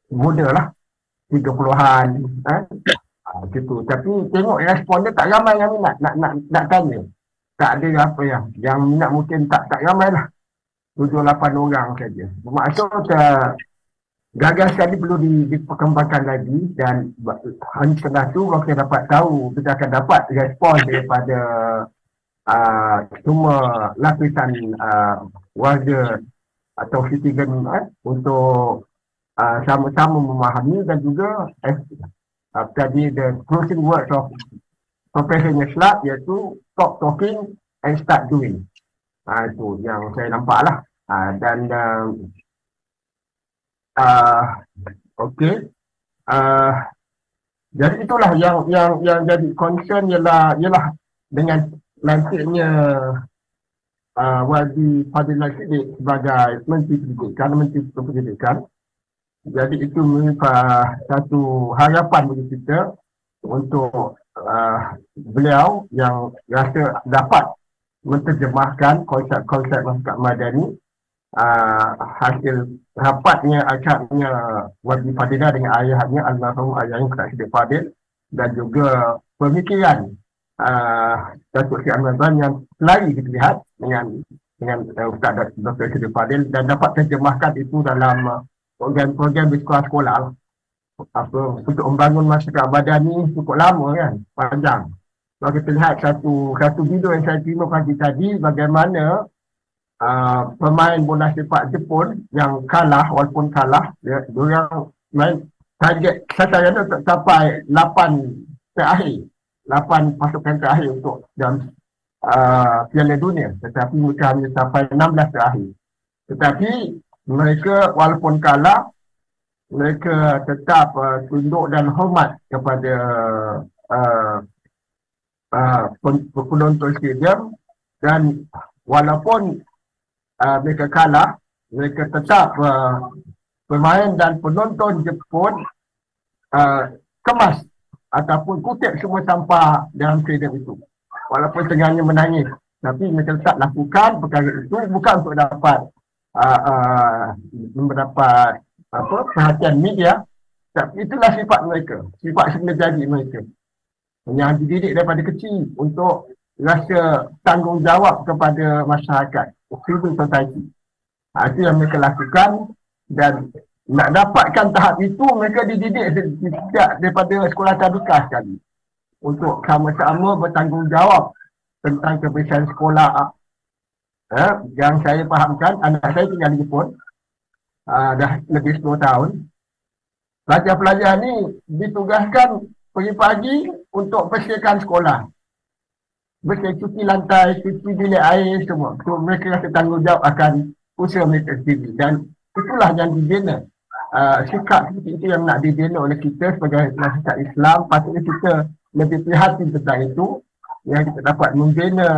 muda lah, 30-an gitu. Tapi tengok respon dia tak ramai yang minat nak tanya. Tak ada apa yang minat mungkin tak ramai lah, 7-8 orang saja. Bermaksud gagasan ni perlu diperkembangkan lagi dan setelah tu kalau kita dapat tahu, kita akan dapat respon daripada semua lapisan warga atau citizen untuk sama-sama memahami dan juga tadi the closing words of Professor Nyeslat iaitu stop talking and start doing. Itu yang saya nampak lah. Dan okey, Jadi itulah yang jadi concern ialah dengan lantiknya Wadi Fadilah Siddiq sebagai Menteri Pendidikan. Jadi itu merupakan satu harapan bagi kita untuk beliau yang rasa dapat menterjemahkan konsep-konsep masyarakat madani hasil rapatnya akadnya Wadi Fadilah dengan ayahnya almarhum ayahnya Ustaz Siddiq Fadil dan juga pemikiran Datuk Seri Anwar Ibrahim yang selalu kita lihat dengan Ustaz Dr. Siddiq Fadil dan dapat terjemahkan itu dalam program-program di sekolah-sekolah untuk membangun masyarakat madani cukup lama kan, panjang. Kalau kita lihat satu video yang saya terima pagi tadi bagaimana pemain bola sepak Jepun yang kalah, walaupun kalah, diorang main target sasaran untuk sampai 8 pasukan terakhir untuk dalam Piala Dunia, tetapi mereka hanya sampai 16 terakhir. Tetapi mereka walaupun kalah, mereka tetap tunduk dan hormat kepada penonton stadium, dan walaupun mereka kalah, mereka tetap pemain dan penonton Jepun kemas ataupun kutip semua sampah dalam stadium itu. Walaupun tengahnya menangis, tapi mereka tetap lakukan perkara itu bukan untuk dapat mendapat perhatian media, tapi itulah sifat mereka, sifat sebenarnya mereka yang dididik daripada kecil untuk rasa tanggungjawab kepada masyarakat, civil society. Itu yang mereka lakukan, dan nak dapatkan tahap itu mereka dididik sejak daripada sekolah tadika sekali untuk sama-sama bertanggungjawab tentang kebersihan sekolah. Yang saya fahamkan, anak saya tinggal di Jepun dah lebih 10 tahun. Pelajar-pelajar ni ditugaskan pergi pagi untuk bersihkan sekolah, bersih, cuci lantai, cuci bilik air, semua. So, mereka rasa tanggungjawab akan usaha mereka sendiri, dan itulah yang dibina. Sikap seperti itu yang nak dibina oleh kita sebagai masyarakat Islam. Patutnya kita lebih prihatin tentang itu, yang kita dapat membina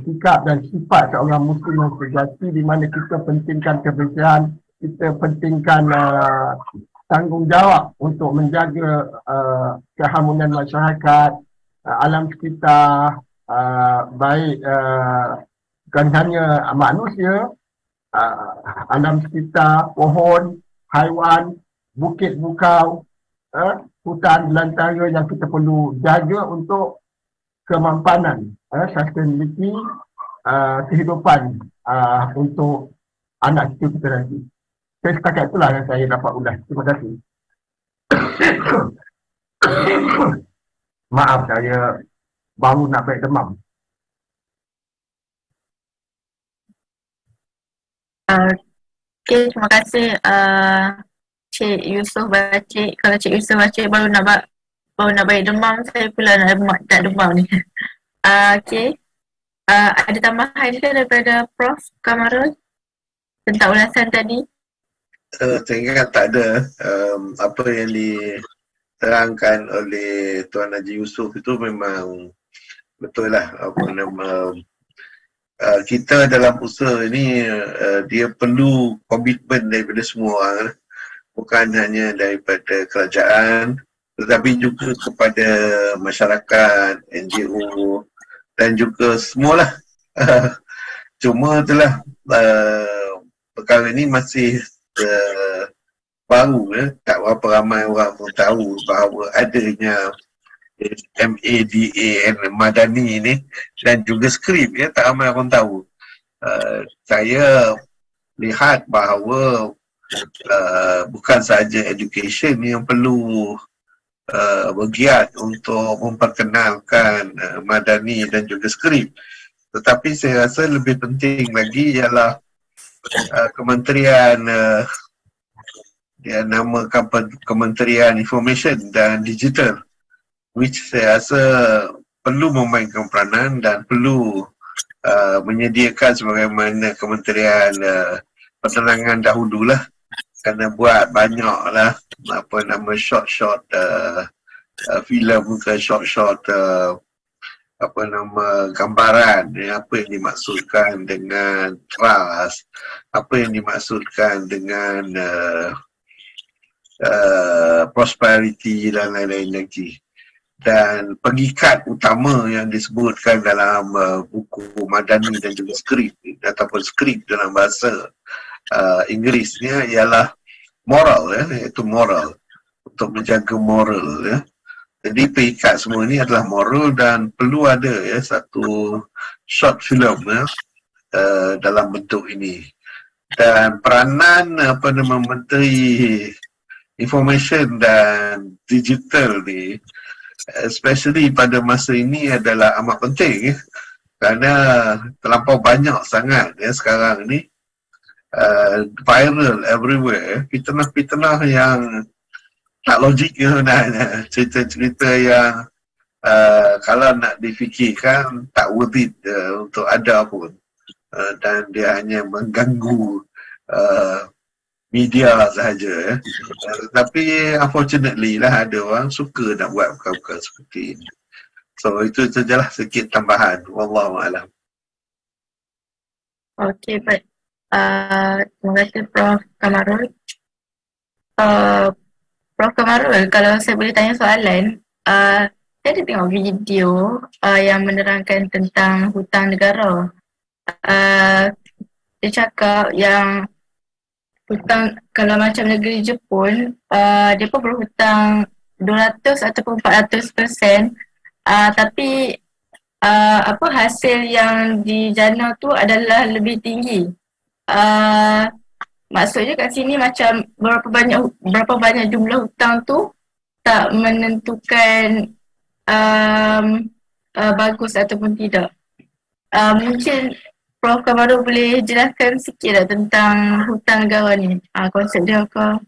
sikap dan sifat seorang Muslim yang sejati, di mana kita pentingkan kebersihan, kita pentingkan tanggungjawab untuk menjaga keharmonian masyarakat, alam sekitar, baik bukan hanya manusia, alam sekitar, pohon, haiwan, bukit bukau, hutan belantara yang kita perlu jaga untuk kemampanan, sustainability, kehidupan untuk anak cucu kita nanti. Saya setakat itulah yang saya dapat ulas. Terima kasih. Maaf, saya baru nak baik demam. Okay, terima kasih Cik Yusof Bacik. Kalau Cik Yusof Bacik baru nak baik demam, saya pula nak demam ni. Okay. Ada tambahan ke daripada Prof Kamarul tentang ulasan tadi? Saya ingat tak ada. Apa yang diterangkan oleh Tuan Haji Yusof itu memang betul lah. Kita dalam usaha ini dia perlu komitmen daripada semua orang, bukan hanya daripada kerajaan tetapi juga kepada masyarakat, NGO dan juga semualah. Cuma itulah perkara ini masih baru, tak berapa ramai orang pun tahu bahawa adanya MADAN Madani ini dan juga skrip, tak ramai orang tahu. Saya lihat bahawa bukan sahaja education yang perlu bergiat untuk memperkenalkan Madani dan juga skrip, tetapi saya rasa lebih penting lagi ialah Kementerian dia namakan Kementerian Information dan Digital, which saya rasa perlu memainkan peranan dan perlu menyediakan sebagaimana Kementerian Penerangan dahululah, kena buat banyak lah short filem ke short gambaran apa yang dimaksudkan dengan trust, apa yang dimaksudkan dengan prosperity dan lain-lain lagi. Dan pengikat utama yang disebutkan dalam buku Madani dan juga skrip ataupun skrip dalam bahasa Inggerisnya ialah moral, iaitu moral, untuk menjaga moral, ya. Jadi pengikat semua ini adalah moral dan perlu ada satu short film dalam bentuk ini. Dan peranan Menteri Information dan Digital ni, especially pada masa ini adalah amat penting, kerana terlampau banyak sangat sekarang ni viral everywhere, fitnah-fitnah yang tak logik sebenarnya, cerita-cerita yang kalau nak difikirkan tak worth it untuk ada pun, dan dia hanya mengganggu media sahaja. Tapi unfortunately lah ada orang suka nak buat perkara-perkara seperti ini. So itu sajalah sedikit tambahan. Wallahualam. Okey, baik. Terima kasih Prof. Kamarul. Prof. Kamarul, kalau saya boleh tanya soalan, saya ada tengok video yang menerangkan tentang hutang negara. Dia cakap yang hutang, kalau macam negeri Jepun, dia pun berhutang 200 ataupun 400%, tapi hasil yang dijana tu adalah lebih tinggi. Maksudnya kat sini macam berapa banyak jumlah hutang tu tak menentukan bagus ataupun tidak. Mungkin Prof. Kamarul boleh jelaskan sikit tak tentang hutang negara ni? Konsep dia apa?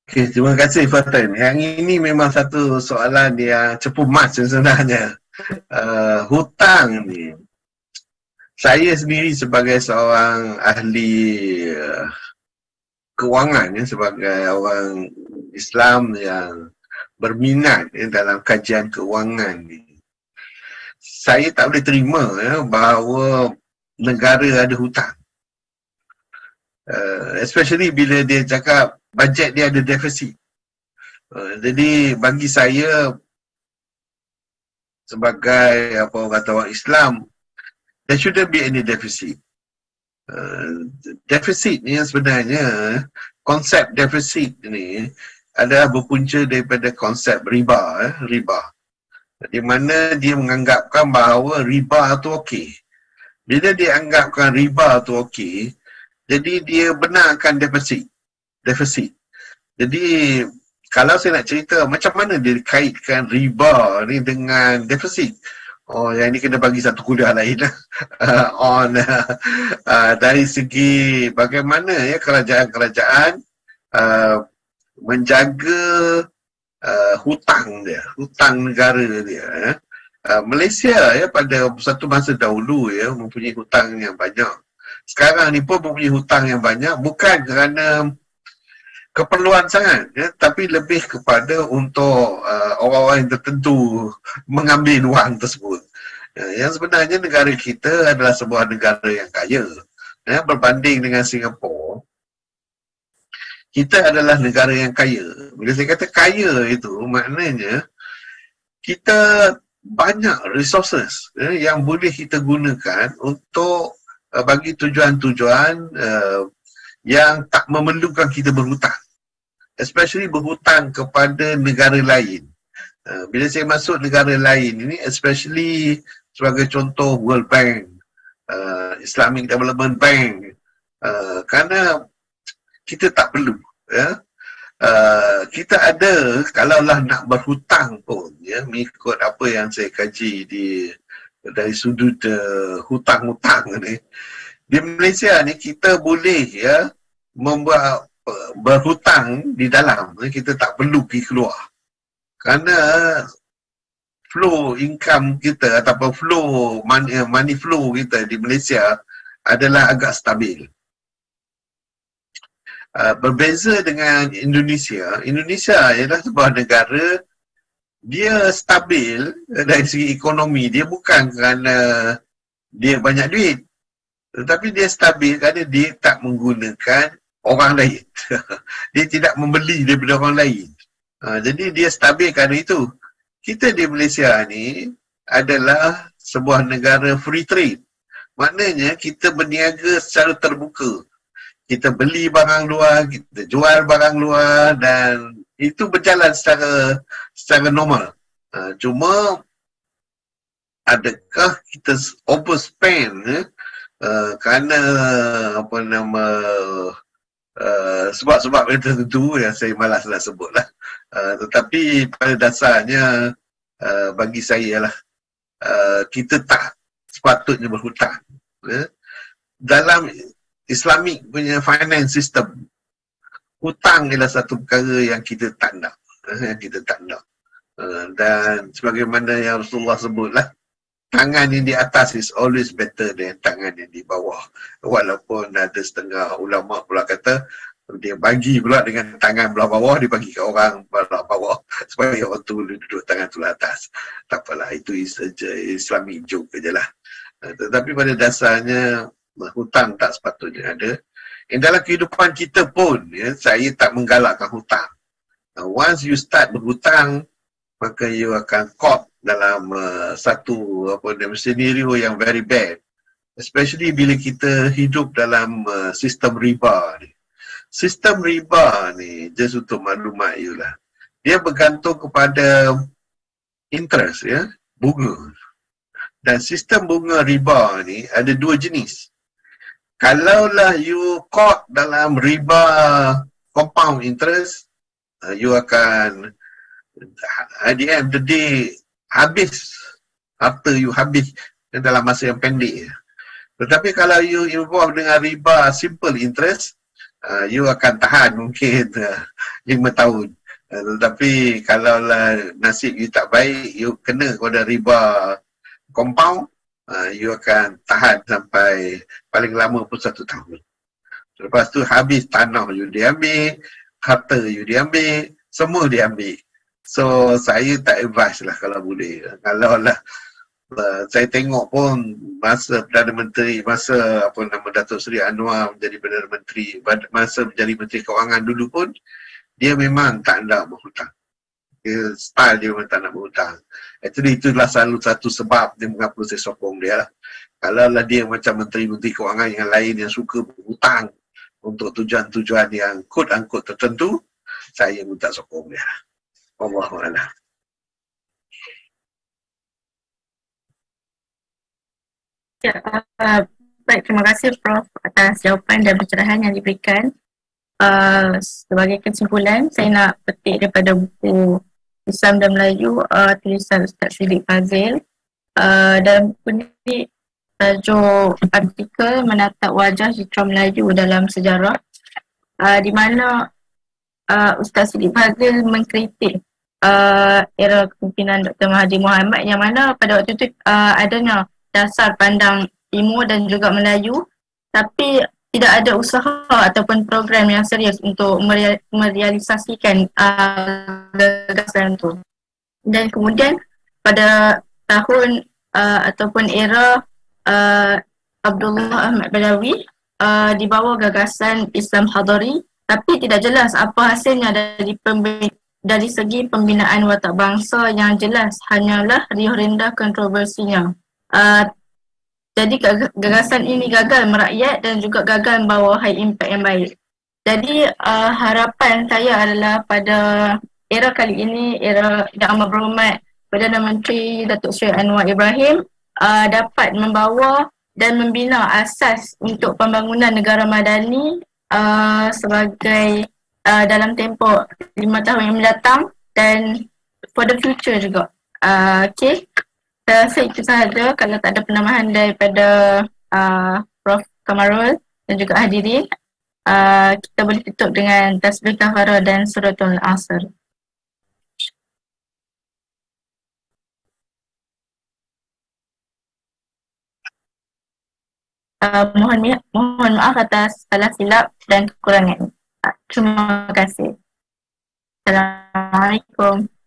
Okay, terima kasih Fatin. Yang ini memang satu soalan yang cepu mas sebenarnya. Hutang ni, saya sendiri sebagai seorang ahli kewangan, sebagai orang Islam yang berminat dalam kajian kewangan ni, saya tak boleh terima bahawa negara ada hutang. Especially bila dia cakap bajet dia ada defisit. Jadi bagi saya sebagai orang Islam, there shouldn't be any deficit. Defisit ni sebenarnya, konsep defisit ni adalah berpunca daripada konsep riba. Di mana dia menganggapkan bahawa riba tu okey. Bila dia anggapkan riba tu okey, jadi dia benarkan defisit. Jadi kalau saya nak cerita macam mana dia kaitkan riba ni dengan defisit, yang ini kena bagi satu kuliah lain dari segi bagaimana kerajaan-kerajaan menjaga hutang negara dia. Malaysia pada satu masa dahulu mempunyai hutang yang banyak. Sekarang ni pun mempunyai hutang yang banyak, bukan kerana keperluan sangat, tapi lebih kepada untuk orang-orang yang tertentu mengambil wang tersebut. Yang sebenarnya negara kita adalah sebuah negara yang kaya. Berbanding dengan Singapura, kita adalah negara yang kaya. Bila saya kata kaya itu, maknanya kita banyak resources yang boleh kita gunakan untuk bagi tujuan-tujuan yang tak memerlukan kita berhutang. Especially berhutang kepada negara lain. Bila saya masuk negara lain ini, especially sebagai contoh World Bank, Islamic Development Bank, kerana kita tak perlu. Kita ada, kalaulah nak berhutang pun, mengikut apa yang saya kaji dari sudut hutang-hutang ni, di Malaysia ni kita boleh membuat berhutang di dalam, kita tak perlu pergi keluar. Kerana flow income kita ataupun flow money flow kita di Malaysia adalah agak stabil. Berbeza dengan Indonesia, Indonesia ialah sebuah negara, dia stabil dari segi ekonomi. Dia bukan kerana dia banyak duit, tetapi dia stabil kerana dia tak menggunakan orang lain. Dia tidak membeli daripada orang lain. Jadi dia stabil kerana itu. Kita di Malaysia ni adalah sebuah negara free trade. Maknanya kita berniaga secara terbuka. Kita beli barang luar, kita jual barang luar, dan itu berjalan secara normal. Cuma adakah kita overspend kerana sebab-sebab yang tertentu yang saya malas nak sebut lah. Tetapi pada dasarnya bagi saya lah, kita tak sepatutnya berhutang. Dalam Islamic punya finance system, hutang ialah satu perkara yang kita tak nak. Dan sebagaimana yang Rasulullah sebutlah, tangan yang di atas is always better than tangan yang di bawah. Walaupun ada setengah ulama pula kata, dia bagi pula dengan tangan belah bawah, dia bagi ke orang belah bawah supaya orang tu duduk tangan tu atas. Tak apalah, itu Islamic joke je lah. Tetapi pada dasarnya hutang tak sepatutnya ada. Dalam kehidupan kita pun, saya tak menggalakkan hutang. Once you start berhutang, maka you akan caught dalam satu scenario yang very bad. Especially bila kita hidup dalam sistem riba ni. Sistem riba ni, just untuk maklumat you lah, dia bergantung kepada interest, bunga. Dan sistem bunga riba ni ada dua jenis. Kalaulah you caught dalam riba compound interest, you akan at the end of the day habis after you habis dalam masa yang pendek. Tetapi kalau you involve dengan riba simple interest, you akan tahan mungkin 5 tahun. Tetapi kalaulah nasib you tak baik, you kena kepada riba compound, you akan tahan sampai paling lama pun 1 tahun. Lepas tu habis tanah you diambil, harta you diambil, semua diambil. So saya tak advise lah kalau boleh. Kalau lah saya tengok pun masa Perdana Menteri, masa Datuk Seri Anwar menjadi Perdana Menteri, masa menjadi Menteri Kewangan dulu pun, dia memang tak nak berhutang. Style dia memang tak nak berhutang. Actually itulah selalu satu sebab dia mengapa saya sokong dia lah. Kalau lah dia macam Menteri-Menteri Kewangan yang lain yang suka berhutang untuk tujuan-tujuan yang quote-unquote tertentu, saya pun tak sokong dia. Wallahualam. Ya, baik, terima kasih Prof atas jawapan dan pencerahan yang diberikan. Sebagai kesimpulan, saya nak petik daripada buku Islam dan Melayu, tulisan Ustaz Siddiq Fazil. Dalam buku ini, tajuk artikel Menatap Wajah Citra Melayu dalam Sejarah, di mana Ustaz Siddiq Fazil mengkritik era kepimpinan Dr. Mahathir Mohamad, yang mana pada waktu itu adanya dasar pandang Timur dan juga Melayu, tapi tidak ada usaha ataupun program yang serius untuk merealisasikan gagasan itu. Dan kemudian pada tahun ataupun era Abdullah Ahmad Badawi, dibawa gagasan Islam Hadari, tapi tidak jelas apa hasilnya dari segi pembinaan watak bangsa. Yang jelas hanyalah riuh rendah kontroversinya. Jadi gagasan ini gagal merakyat dan juga gagal membawa high impact yang baik. Jadi harapan saya adalah pada era kali ini, era Yang Amat Berhormat Perdana Menteri Datuk Seri Anwar Ibrahim dapat membawa dan membina asas untuk pembangunan negara madani sebagai dalam tempoh 5 tahun yang mendatang dan for the future juga. Okay. Saya rasa itu sahaja. Kalau tak ada penambahan daripada Prof Kamarul dan juga hadirin, kita boleh tutup dengan tasbih kafarah dan suratul Asr. Mohon maaf atas salah silap dan kekurangan. Terima kasih. Assalamualaikum.